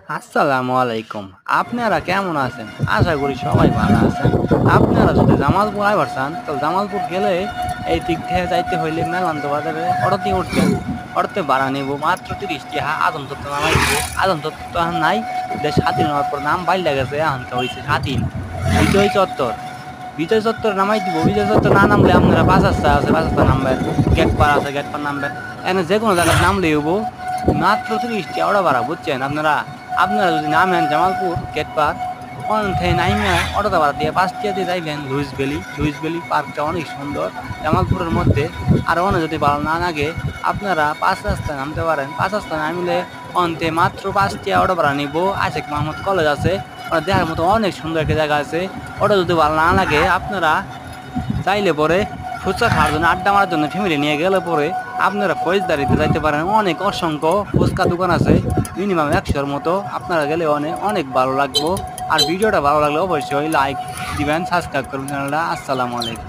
আসসালামু আলাইকুম। আপনারা কেমন আছেন? আশা করি সবাই ভালো আছেন। আপনারা যদি জামালপুর আইবার চান, তাহলে জামালপুর গেলে এই দিক থেকে যাইতে হইলে মেলান্দ বাজারে অটোতে উঠবেন। অটোতে ভাড়া নিব মাত্র ৩০ টাকা। আদমতত্ত্ব নামাই দিব। আদমতত্ত্ব তো এখন নাই। দেশ স্বাধীন হওয়ার পর নাম বাইল্যা গেছে। এখন তো হইছে স্বাধীন। বিজয় চত্বর। বিজয় চত্বর নামাই দিব। বিজয় চত্বর না নামলে আপনারা ৫ রাস্তা আছে, ৫ রাস্তা নামবেন। গেট পার আছে, গেট পার নামবেন। এখানে যেকোনো জায়গায় নামলেই হবো। মাত্র ৩০ টা অটো ভাড়া বুঝছেন আপনারা। আপনারা যদি নামেন জামালপুর গেট পার ওখান থেকে নাইমা অটোতে ভাড়া দিয়ে ৫ টাকা দিয়ে যাইবেন লুইস ভ্যালি পার্কটা অনেক সুন্দর জামালপুরের মধ্যে। আর ওখানে যদি ভালো না লাগে আপনারা ৫ রাস্তায় নামতে পারেন। ৫ রাস্তায় নামলে অন্তে মাত্র ৫ টাকা অটো ভাড়া নিব। আশেক মাহমুদ কলেজ আছে, ওখানে দেখার মতো অনেক সুন্দর একটা জায়গা আছে। ওটা যদি ভালো না লাগে আপনারা চাইলে পরে ফুচকা খাওয়ার জন্য আড্ডা মারার জন্য ফ্যামিলি নিয়ে গেলে পরে আপনারা ফৌজদারিতে যাইতে পারেন। অনেক অসংখ্য ফুচকা দোকান আছে, মিনিমাম ১০০-র মতো। আপনারা গেলে অনেক অনেক ভালো লাগবো। আর ভিডিওটা ভালো লাগলে অবশ্যই লাইক দিবেন, সাবস্ক্রাইব করবেন চ্যানেলটা। আসসালামু আলাইকুম।